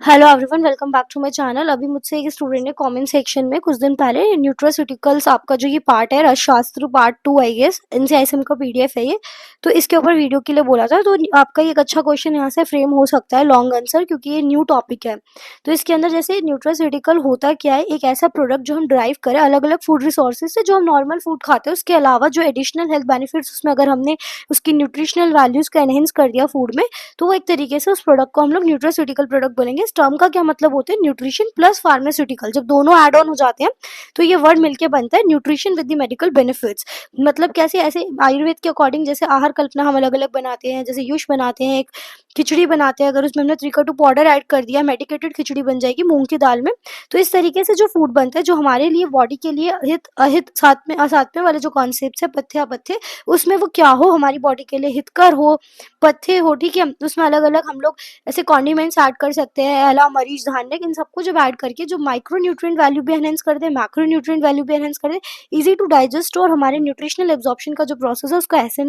Hello everyone, welcome back to my channel. अभी मुझसे एक स्टूडेंट ने कमेंट सेक्शन में कुछ दिन पहले न्यूट्रास्यूटिकल्स आपका जो ये पार्ट है रसशास्त्र पार्ट 2 आई गेस एनसीआईएसएम का पीडीएफ है ये, तो इसके ऊपर वीडियो के लिए बोला था। तो आपका ये एक अच्छा क्वेश्चन यहाँ से फ्रेम हो सकता है, लॉन्ग आंसर, क्योंकि ये न्यू टॉपिक है। तो इसके अंदर जैसे न्यूट्रास्यूटिकल होता क्या है, एक ऐसा प्रोडक्ट जो हम ड्राइव करें अलग अलग फूड रिसोर्सेज से, जो हम नॉर्मल फूड खाते हैं उसके अलावा जो एडिशनल हेल्थ बेनिफिट्स उसमें अगर हमने उसकी न्यूट्रिशनल वैल्यूज को एनहेंस कर दिया फूड में, तो वो एक तरीके से उस प्रोडक्ट को हम लोग न्यूट्रास्यूटिकल प्रोडक्ट बोलेंगे। इस टर्म का क्या मतलब होता है, न्यूट्रिशन प्लस फार्मास्यूटिकल, जब दोनों ऐड ऑन हो जाते हैं तो ये वर्ड मिलके बनता है nutrition with the medical benefits. मतलब कैसे, ऐसे आयुर्वेद के अकॉर्डिंग जैसे आहार कल्पना हम अलग अलग बनाते हैं, जैसे युष बनाते हैं, एक खिचड़ी बनाते हैं, अगर उसमें हमने त्रिकटु पाउडर ऐड कर दिया मेडिकेटेड खिचड़ी बन जाएगी मूंग की दाल में। तो इस तरीके से जो फूड बनता है जो हमारे लिए बॉडी के लिए हित अहित साथ में वाले जो कॉन्सेप्ट है पथ्य अपथ्य, उसमें वो क्या हो, हमारी बॉडी के लिए हितकर हो, पथ्य हो, ठीक है। तो उसमें अलग अलग हम लोग ऐसे कॉन्डिमेंट्स ऐड कर सकते हैं, अला मरीच धान्य, इन सबको जब ऐड करके जो माइक्रो न्यूट्रिएंट वैल्यू भी एनहेंस कर दे, मैक्रो न्यूट्रिएंट वैल्यू भी एनहेंस कर दे, इजी टू डाइजेस्ट और हमारे न्यूट्रिशनल एब्जॉर्प्शन का जो प्रोसेस है उसको ऐसे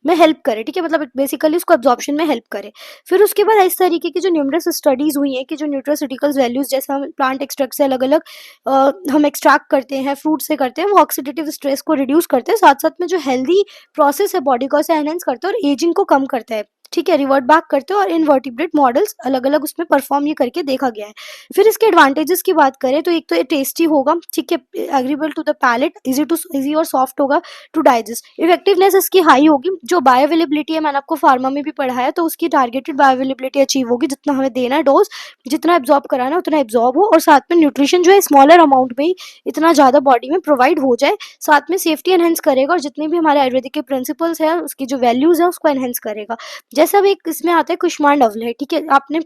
में हेल्प करे, ठीक है, मतलब बेसिकली उसको एब्जॉर्प्शन में हेल्प करे। फिर उसके बाद इस तरीके की जो न्यूमरस स्टडीज हुई हैं कि जो न्यूट्रास्यूटिकल्स वैल्यूज जैसे हम प्लांट एक्सट्रैक्ट से अलग अलग हम एक्सट्रैक्ट करते हैं, फ्रूट से करते हैं, वो ऑक्सीडेटिव स्ट्रेस को रिड्यूस करते हैं, साथ साथ में जो हेल्दी प्रोसेस है बॉडी का उसे एनहेंस करते हैं और एजिंग को कम करता है, ठीक है, रिवर्ट बैक करते हो। और इनवर्टिब्रेट मॉडल्स अलग अलग उसमें परफॉर्म ये करके देखा गया है। फिर इसके एडवांटेजेस की बात करें तो एक तो ये टेस्टी होगा, ठीक है, agreeable to the palate, easy और सॉफ्ट होगा टू डाइजेस्ट, इफेक्टिवनेस इसकी हाई होगी, जो बायोअवेलेबिलिटी है मैंने आपको फार्मा में भी पढ़ाया, तो उसकी टारगेटेड बायोअवेलेबिलिटी अचीव होगी, जितना हमें देना है डोज, जितना एब्जॉर्ब कराना है उतना एब्जॉर्ब हो, और साथ में न्यूट्रिशन जो है स्मॉलर अमाउंट में ही इतना ज़्यादा बॉडी में प्रोवाइड हो जाए, साथ में सेफ्टी एनहेंस करेगा और जितने भी हमारे आयुर्वेदिक के प्रिंसिपल्स हैं उसकी जो वैल्यूज है उसको एनहेंस करेगा। जैसा अब एक इसमें आता है कुष्मांड अवले, ठीक है, आपने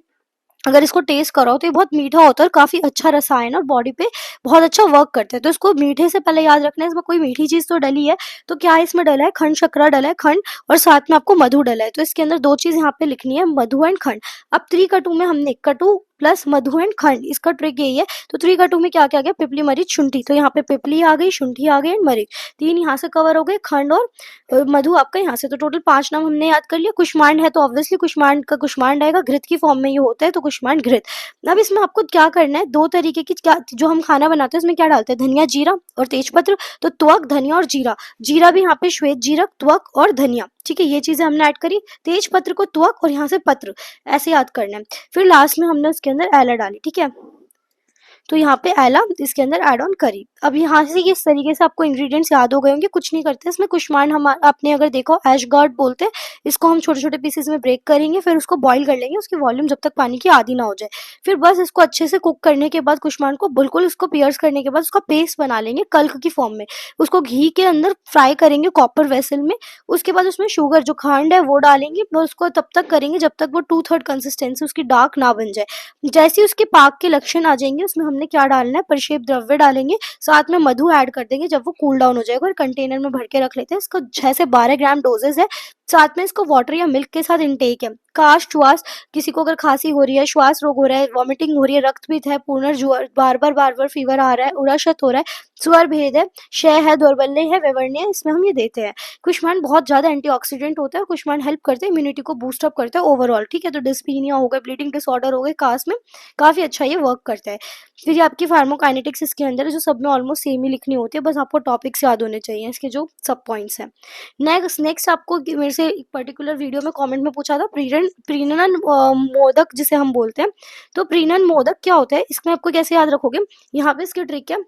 अगर इसको टेस्ट करो तो ये बहुत मीठा होता है और काफ़ी अच्छा रसायन और बॉडी पे बहुत अच्छा वर्क करता है। तो इसको मीठे से पहले याद रखना है, इसमें कोई मीठी चीज़ तो डली है, तो क्या है इसमें डला है, खंड शर्करा डला है, खंड, और साथ में आपको मधु डला है। तो इसके अंदर दो चीज़ यहाँ पे लिखनी है, मधु एंड खंड। अब त्रिकटु में हमने कटु प्लस मधु एंड खंड, इसका ट्रिक यही है। तो त्रिकटु में क्या क्या गया, पिपली मरीच शुंठी, तो यहाँ पे पिपली आ गई, शुंठी आ गई एंड मरीच, तीन यहाँ से कवर हो गए, खंड और मधु आपका यहाँ से, तो टोटल 5 नाम हमने याद कर लिया। कुष्मांड है तो ऑब्वियसली कुष्मांड का कुष्मांड आएगा, घृत की फॉर्म में ये होता है तो कुष्मांड घृत। अब इसमें आपको क्या करना है, दो तरीके की क्या जो हम खाना बनाते हैं उसमें क्या डालते हैं, धनिया जीरा और तेजपत्र, तो त्वक धनिया और जीरा, जीरा भी यहाँ पे श्वेत जीरक, त्वक और धनिया, ठीक है, ये चीजें हमने ऐड करी, तेज पत्र को त्वक और यहाँ से पत्र, ऐसे याद करना है। फिर लास्ट में हमने उसके अंदर एला डाली, ठीक है, तो यहाँ पे एला इसके अंदर ऐड ऑन करी। अब यहाँ से इस तरीके से आपको इंग्रेडिएंट्स याद हो गए होंगे, कुछ नहीं करते इसमें। कुष्मांड हम आपने अगर देखो ऐश गार्ड बोलते हैं, इसको हम छोटे छोटे पीसेस में ब्रेक करेंगे, फिर उसको बॉईल कर लेंगे, उसकी वॉल्यूम जब तक पानी की आधी ना हो जाए, फिर बस इसको अच्छे से कुक करने के बाद कुष्मांड को बिल्कुल उसको पियर्स करने के बाद उसका पेस्ट बना लेंगे कल्क की फॉर्म में, उसको घी के अंदर फ्राई करेंगे कॉपर वेसल में, उसके बाद उसमें शुगर जो खंड है वो डालेंगे, उसको तब तक करेंगे जब तक वो 2/3 कंसिस्टेंसी उसकी डार्क ना बन जाए। जैसे ही उसके पाक के लक्षण आ जाएंगे उसमें हमने क्या डालना है, परिक्षेप द्रव्य डालेंगे, साथ में मधु ऐड कर देंगे जब वो कूल डाउन हो जाएगा, और कंटेनर में भर के रख लेते हैं। इसका 6 से 12 ग्राम डोजेज है, साथ में इसको वाटर या मिल्क के साथ इनटेक है। काश श्वास, किसी को अगर खांसी हो रही है, श्वास रोग हो रहा है, वॉमिटिंग हो रही है, रक्तपित है, पुनर्ज्वर, बार बार फीवर आ रहा है, उड़ाशत हो रहा है, स्वर भेद है, क्षय है, दौर्बल्य है, विवर्ण्य है, इसमें हम ये देते हैं। कुष्मांड बहुत ज्यादा एंटीऑक्सीडेंट होता है और कुष्मांड हेल्प करते हैं, इम्यूनिटी को बूस्ट अप करता है ओवरऑल, ठीक है। तो डिस्पीनिया हो गए, ब्लीडिंग डिसऑर्डर हो गए, कास में काफी अच्छा ये वर्क करता है। फिर ये आपकी फार्माकोकाइनेटिक्स इसके अंदर है, जो सब में ऑलमोस्ट सेम ही लिखनी होती है, बस आपको टॉपिक्स याद होने चाहिए, इसके जो सब पॉइंट्स हैं। नेक्स्ट आपको मेरे से एक पर्टिकुलर वीडियो में कमेंट में पूछा था प्रीणन मोदक जिसे हम बोलते हैं, तो प्रीणन मोदक क्या होता है, इसमें आपको कैसे याद रखोगे, यहाँ पे इसकी ट्रिक है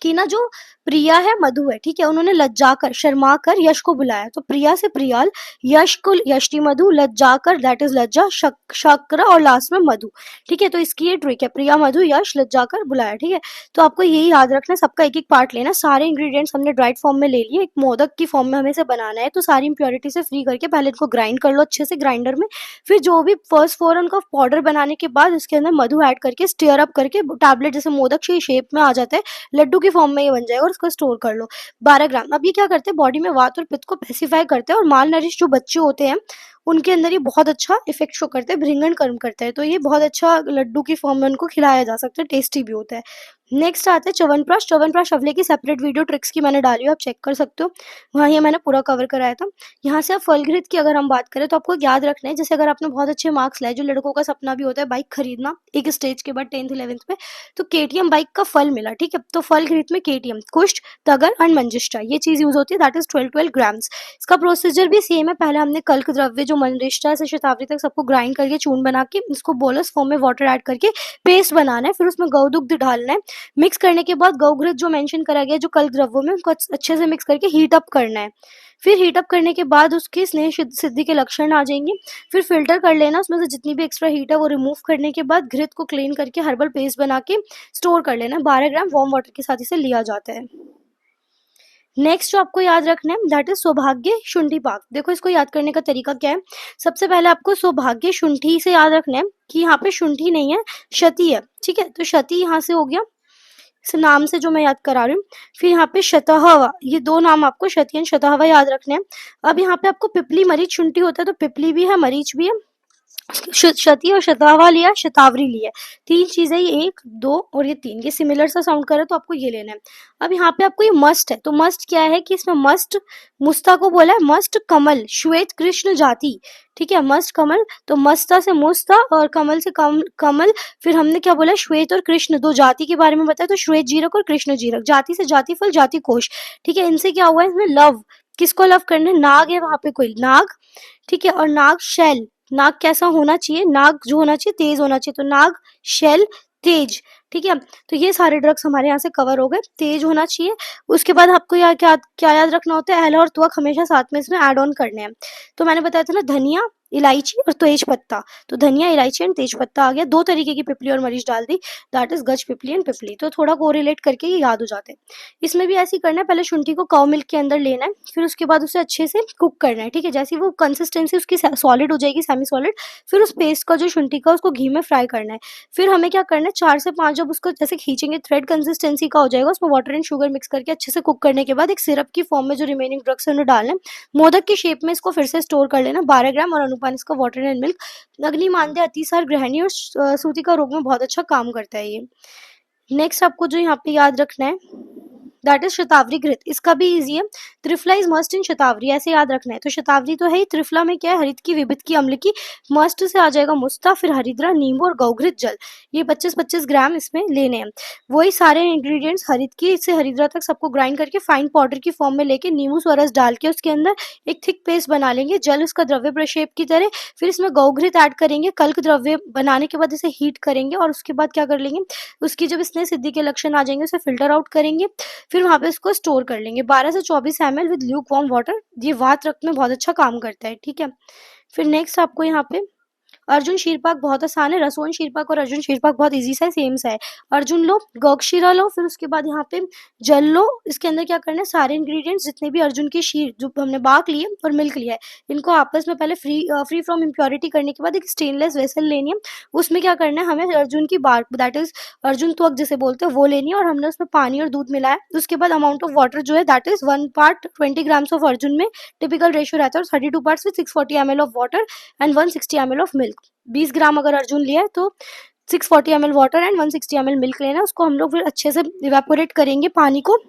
कि ना जो प्रिया है मधु है, ठीक है, उन्होंने लज्जा कर शर्मा कर यश को बुलाया, तो प्रिया से प्रियाल, यश को यष्टि मधु, लज्जा कर दैट इज लज्जा, शक्र और लास्ट में मधु, ठीक है। तो इसकी ये ट्रिक है, प्रिया मधु यश लज्जा कर बुलाया, ठीक है। तो आपको यही याद रखना है, सबका एक एक पार्ट लेना, सारे इंग्रेडिएंट्स हमने ड्राइड फॉर्म में ले लिए, एक मोदक की फॉर्म में हमें से बनाना है, तो सारी इंप्योरिटी से फ्री करके पहले इनको ग्राइंड कर लो अच्छे से ग्राइंडर में, फिर जो भी फर्स्ट फोर उनका पाउडर बनाने के बाद इसके अंदर मधु ऐड करके स्टीयर अप करके टैबलेट जैसे मोदक की शेप में आ जाता है, लड्डू की फॉर्म में ये बन जाएगा और उसको स्टोर कर लो 12 ग्राम। अब ये क्या करते हैं, बॉडी में वात और पित्त को पेसिफाई करते हैं, और माल नरिश जो बच्चे होते हैं उनके अंदर ये बहुत अच्छा इफेक्ट शो करता है, भृंगण कर्म करता है। तो ये बहुत अच्छा लड्डू की फॉर्म में उनको खिलाया जा सकता है, टेस्टी भी होता है। नेक्स्ट आता है च्यवनप्राश। च्यवनप्राश आंवले की सेपरेट वीडियो ट्रिक्स की मैंने डाली है, आप चेक कर सकते हो, वहाँ ये मैंने पूरा कवर कराया था। यहाँ से आप फलघृत की अगर हम बात करें तो आपको याद रखना है, जैसे अगर आपने बहुत अच्छे मार्क्स लाए, जो लड़कों का सपना भी होता है बाइक खरीदना एक स्टेज के बाद 10th 11th में, तो केटीएम बाइक का फल मिला, ठीक है। तो फलघृत में केटीएम, कुष्ठ, तगर एंड मंजिष्ठा ये चीज यूज होती है, दैट इज 12 ग्राम्स। इसका प्रोसीजर भी सेम है, पहले हमने कल्क द्रव्य जो मंजिष्ठा से शताब्दी तक सबको ग्राइंड करके चूर्ण बना के इसको बोलस फॉर्म में वाटर ऐड करके पेस्ट बनाना है, फिर उसमें गौदुग्ध डालना है। मिक्स करने के बाद गौघृत जो मेंशन करा गया जो कल्क द्रव्यों में, उनको अच्छे से मिक्स करके हीट अप करना है। फिर हीट अप करने के बाद उसके स्नेह सिद्धि के लक्षण आ जाएंगे। फिर फिल्टर कर लेना, उसमें से जितनी भी एक्स्ट्रा हीट है वो रिमूव करने के बाद घृत को क्लीन करके हर्बल पेस्ट बना के स्टोर कर लेना। 12 ग्राम वार्म वाटर के साथ इसे लिया जाता है। नेक्स्ट जो आपको याद रखना है दैट इज सौभाग्य शुंठी पाक। देखो इसको याद करने का तरीका क्या है, सबसे पहले आपको सौभाग्य शुंठी से याद रखना है कि यहाँ पे शुंठी नहीं है, शती है, ठीक है। तो शती यहाँ से हो गया, इस नाम से जो मैं याद करा रही हूँ। फिर यहाँ पे शतहवा, ये दो नाम आपको शती एंड शतहवा याद रखने हैं। अब यहाँ पे आपको पिपली मरीच शुंठी होता है, तो पिपली भी है मरीच भी है, शती और शतावा लिया, शतावरी लिया, तीन चीजें, ये 1 2 और ये 3, ये सिमिलर सा साउंड करे तो आपको ये लेना है। अब यहाँ पे आपको ये मस्ट है, तो मस्ट क्या है कि इसमें मस्ट, मुस्ता को बोला है मस्ट कमल श्वेत कृष्ण जाति, ठीक है। मस्ट कमल, तो मस्ता से मुस्ता और कमल से कमल। फिर हमने क्या बोला, श्वेत और कृष्ण दो जाति के बारे में बताया, तो श्वेत जीरक और कृष्ण जीरक, जाति से जाति फल जाति कोश, ठीक है। इनसे क्या हुआ है, इसमें लव, किसको लव करना है, नाग है वहां पे कोई नाग, ठीक है। और नाग शैल, नाग कैसा होना चाहिए, नाग जो होना चाहिए तेज होना चाहिए, तो नाग शैल तेज, ठीक है। तो ये सारे ड्रग्स हमारे यहाँ से कवर हो गए, तेज होना चाहिए। उसके बाद आपको क्या क्या क्या याद रखना होता है, एला और तुअक हमेशा साथ में इसमें ऐड ऑन करने हैं। तो मैंने बताया था ना, धनिया इलायची और तेज पत्ता, तो धनिया इलायची एंड तेज पत्ता आ गया। 2 तरीके की पिपली और मरीच डाल दी, दैट इज गज पिपली एंड पिपली, तो थोड़ा कोरिलेट करके ये याद हो जाते हैं। इसमें भी ऐसे ही करना है, पहले शुंठी को काउ मिल्क के अंदर लेना है, फिर उसके बाद उसे अच्छे से कुक करना है, ठीक है। जैसे वो कंसिस्टेंसी उसकी सॉलिड हो जाएगी, सेमी सॉलिड, फिर उस पेस्ट का जो शुंठी का उसको घी में फ्राई करना है। फिर हमें क्या करना है, 4 से 5 जब उसको जैसे खींचेंगे थ्रेड कंसिस्टेंसी का हो जाएगा, उसमें वाटर एंड शुगर मिक्स करके अच्छे से कुक करने के बाद एक सिरप की फॉर्म में जो रिमेनिंग ड्रग्स है उन्हें डालना है, मोदक की शेप में इसको फिर से स्टोर कर लेना, 12 ग्राम और अनुपान इसका वाटर एंड मिल्क। अग्नि मांद्य अतिसार ग्रहणी और सूतिका रोग में बहुत अच्छा काम करता है ये। नेक्स्ट आपको जो यहाँ पे याद रखना है दैट इज शतावरी घृत, इसका भी इजी है, त्रिफला इज मस्ट इन शतावरी, ऐसे याद रखना है। तो शतावरी तो है ही, त्रिफला में क्या है, हरित की विभित की अम्ल की, मस्ट से आ जाएगा मुस्ता, फिर हरिद्रा नींबू और गौघृत जल, ये 25-25 ग्राम इसमें लेने हैं। वही सारे इंग्रेडिएंट्स हरित की से हरिद्रा तक सबको ग्राइंड करके फाइन पाउडर की फॉर्म में लेके नींबू स्वरस डाल के उसके अंदर एक थिक पेस्ट बना लेंगे, जल उसका द्रव्य प्रक्षेप की तरह। फिर इसमें गौघृत ऐड करेंगे, कल्क द्रव्य बनाने के बाद इसे हीट करेंगे और उसके बाद क्या कर लेंगे, उसकी जब इसने सिद्धि के लक्षण आ जाएंगे उसे फिल्टर आउट करेंगे, फिर वहां पे इसको स्टोर कर लेंगे 12 से 24 ml with Luke warm water, ये वात रक्त में बहुत अच्छा काम करता है, ठीक है। फिर नेक्स्ट आपको यहाँ पे अर्जुन शीरपाक बहुत आसान है, रसोन शीरपाक और अर्जुन शीरपाक बहुत इजी सा है, सेम सा है। अर्जुन लो, गौक्षीरा लो, फिर उसके बाद यहाँ पे जल लो, इसके अंदर क्या करना है, सारे इंग्रेडिएंट्स जितने भी अर्जुन की शीर जो हमने बाक लिए और मिल्क लिया है, इनको आपस में पहले फ्री फ्रॉम इम्प्योरिटी करने के बाद एक स्टेनलेस वेसल लेनी है, उसमें क्या करना है, हमें अर्जुन की बार्क दैट इज अर्जुन त्वक जिसे बोलते हैं वो लेनी है, और हमने उसमें पानी और दूध मिलाया। उसके बाद अमाउंट ऑफ वाटर जो है that is 1 part 20 grams of Arjun में टिपिकल रेशियो रहता है, और 32 parts with 640 ml of water and 160 ml of milk. 20 ग्राम अगर अर्जुन लिया है तो 640 ml water and 160 ml milk लेना, उसको हम लोग फिर अच्छे से इवेपोरेट करेंगे पानी को,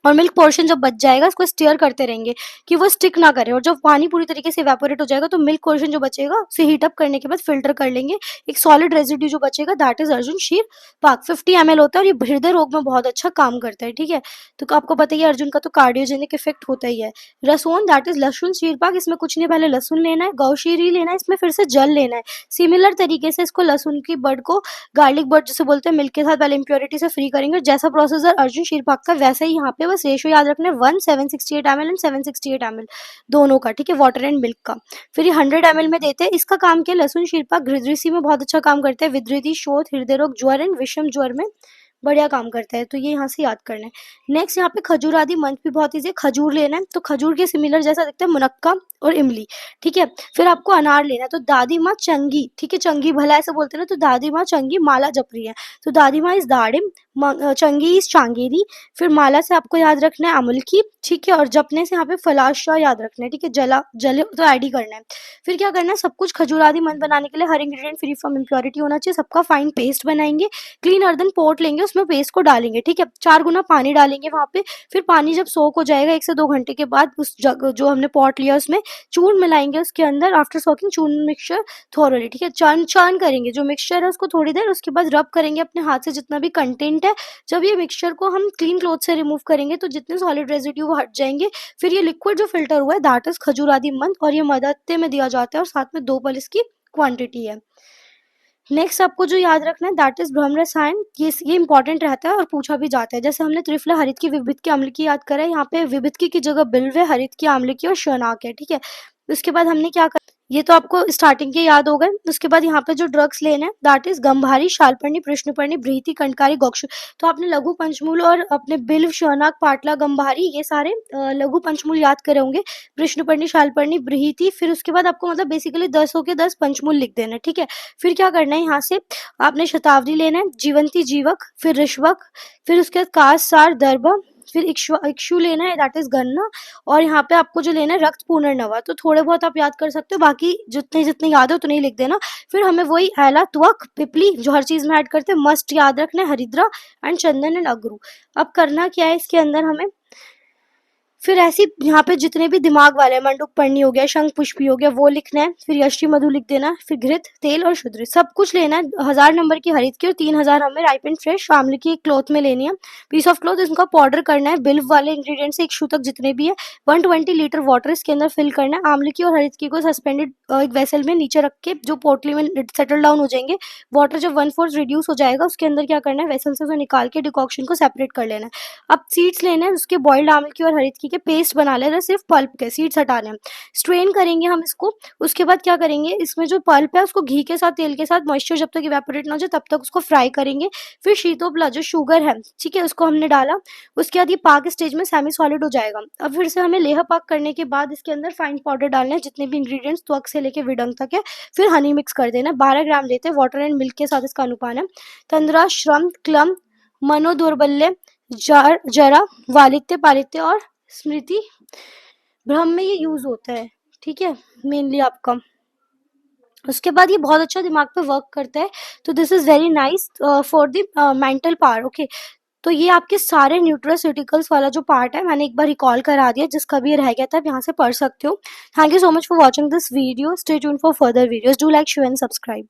और मिल्क पोर्शन जब बच जाएगा उसको स्टीयर करते रहेंगे कि वो स्टिक ना करे, और जब पानी पूरी तरीके से इवेपोरेट हो जाएगा तो मिल्क पोर्शन जो बचेगा उसे हीट अप करने के बाद फिल्टर कर लेंगे, एक सॉलिड रेजिड्यू जो बचेगा दैट इज अर्जुन शीर पाक। 50 ml होता है और ये हृदय रोग में बहुत अच्छा काम करता है, ठीक है। तो आपको पता ही है अर्जुन का तो कार्डियोजेनिक इफेक्ट होता ही है। रसोन दैट इज लहसुन शीर पाक, इसमें कुछ नहीं, पहले लहसुन लेना है, गौशीर ही लेना है, इसमें फिर से जल लेना है। सिमिलर तरीके से इसको लहसुन की बर्ड को गार्लिक बर्ड जिसे बोलते हैं मिल्क के साथ पहले इम्प्योरिटी से फ्री करेंगे, जैसा प्रोसेसर अर्जुन शीर पाक का वैसे ही यहाँ पे बस रेशियो याद रखना है 1 768 ml एंड 768 ml दोनों का, ठीक है, वाटर एंड मिल्क का। फिर ये 100 ml में देते हैं। इसका काम क्या, लहसुन शीरपाक घृतऋषि में बहुत अच्छा काम करता है, विद्रिति शोथ हृदय रोग ज्वर एंड विषम ज्वर में बढ़िया काम करता है, तो ये यहाँ से याद करना है। नेक्स्ट यहाँ पे खजूर आदि मंच भी बहुत इजी है, खजूर लेना है, तो खजूर के सिमिलर जैसा दिखता है मुनक्का और इमली, ठीक है। फिर आपको अनार लेना है, तो दादी माँ चंगी, ठीक है, चंगी भला ऐसे बोलते हैं ना, तो दादी माँ चंगी माला जप रही है, तो दादी माँ इस दाड़िम, चंगेज चांगेरी, फिर माला से आपको याद रखना है अमुल की, ठीक है, और जपने से यहाँ पे फलाशा याद रखना है, ठीक है, जला जले तो ऐड ही करना है। फिर क्या करना है, सब कुछ खजूरादी मंद बनाने के लिए हर इंग्रेडिएंट फ्री फ्रॉम इम्प्योरिटी होना चाहिए, सबका फाइन पेस्ट बनाएंगे। क्लीन अर्दन पोट लेंगे, उसमें पेस्ट को डालेंगे, ठीक है, 4 गुना पानी डालेंगे वहाँ पे। फिर पानी जब सोक हो जाएगा 1 से 2 घंटे के बाद, उस जग जो हमने पॉट लिया उसमें चूर्ण मिलाएंगे उसके अंदर। आफ्टर सोकिंग चूर्ण मिक्सचर थोरली, ठीक है, चर्न चर्न करेंगे जो मिक्सचर है उसको थोड़ी देर, उसके बाद रब करेंगे अपने हाथ से जितना भी कंटेंट है। जब ये मिक्सचर को हम क्लीन क्लॉथ से रिमूव करेंगे तो जितने सॉलिड रेजिड्यू वो हट जाएंगे। फिर ये लिक्विड जो फिल्टर हुआ है दैट इज खजूरादी मंद, और ये मददते में दिया जाता है और साथ में 2 पल इसकी क्वांटिटी है। नेक्स्ट आपको जो याद रखना है दैट इज ब्रह्म रसायन, ये इंपॉर्टेंट रहता है और पूछा भी जाता है। जैसे हमने त्रिफला हरित की विभित की अम्ल की याद करा है, यहाँ पे विभित की जगह बिल्व है, हरित की आम्ल की और शनाक है, ठीक है। उसके बाद हमने क्या कर, ये तो आपको स्टार्टिंग के याद हो गए। उसके बाद यहाँ पे जो ड्रग्स लेने हैं दैट इज गंभारी, शालपर्णी, कृष्णपर्णी, बृहति, कंटकारी, गोक्षु। तो आपने लघु पंचमूल और अपने बिल्व, शौनक, पाटला, गंभारी ये सारे लघु पंचमूल याद करे होंगे। कृष्णपर्णी, शालपर्णी, बृहति, फिर उसके बाद आपको मतलब बेसिकली 10 हो के 10 पंचमूल लिख देना है, ठीक है। फिर क्या करना है, यहाँ से आपने शताब्दी लेना है, जीवंती, जीवक, फिर ऋष्वक, फिर उसके बाद कास, सार, दर्भ, फिर इक्षु लेना है दैट इज गन्ना, और यहाँ पे आपको जो लेना है रक्त पुनर्नवा। तो थोड़े बहुत आप याद कर सकते हो, बाकी जितने जितने याद है उतने ही लिख देना। फिर हमें वही एला, त्वक, पिपली जो हर चीज में ऐड करते हैं, मस्ट याद रखना है, हरिद्रा एंड चंदन एंड अगरू। अब करना क्या है इसके अंदर हमें, फिर ऐसी यहाँ पे जितने भी दिमाग वाले हैं, मंडूक पर्णी हो गया, शंख पुष्पी हो गया, वो लिखना है। फिर यष्टि मधु लिख देना है, फिर घृत, तेल और शुद्र सब कुछ लेना है। 1000 नंबर की हरित की और 3000 हमें राइप एंड फ्रेश आंवले की क्लॉथ में लेनी है, पीस ऑफ क्लॉथ। इसका पाउडर करना है, बिल्व वाले इंग्रेडिएंट्स एक शू तक जितने भी है, 120 लीटर वाटर इसके अंदर फिल करना है। आंवले की और हरित की को सस्पेंडेड एक वेसल में नीचे रख के जो पोटली में सेटल डाउन हो जाएंगे, वाटर जब 1/4 रिड्यूस हो जाएगा उसके अंदर क्या करना है, वेसल से उसे निकाल के डिकॉक्शन को सेपरेट कर लेना है। अब सीड्स लेने हैं, उसके बॉइल्ड आंवले की और हरित की के पेस्ट बना लेना, सिर्फ पल्प के सीड्स हटाने हैं। स्ट्रेन करेंगे हम इसको। उसके बाद क्या करेंगे, इसमें जो पल्प है उसको घी के साथ, तेल के साथ, मॉइस्चर जब तक इवेपोरेट ना हो जाए तब तक उसको फ्राई करेंगे। फिर शीतोपला जो शुगर है, ठीक है, उसको हमने डाला। उसके बाद ये पाक स्टेज में सेमी सॉलिड हो जाएगा। अब फिर से हमें लेह पाक करने के बाद इसके अंदर फाइन पाउडर डालना है, जितने भी इंग्रेडिएंट्स त्वक से लेके विडंग तक है। फिर हनी मिक्स कर देना, 12 ग्राम लेते हैं, वाटर एंड मिल्क के साथ इसका अनुपान है। तंद्रा, श्रम, क्लम, मनोदौर्बल्य, जरा, वालित्य, पालित्य और स्मृति, ब्रह्म में ये यूज होता है, ठीक है, मेनली आपका। उसके बाद ये बहुत अच्छा दिमाग पे वर्क करता है, तो this is very nice for the mental power, okay. तो ये आपके सारे न्यूट्रास्यूटिकल्स वाला जो पार्ट है मैंने एक बार रिकॉल करा दिया, जिसका भी ये रह गया था आप यहाँ से पढ़ सकते हो। Thank you so much for watching this video, stay tuned for further videos, do like, share and subscribe.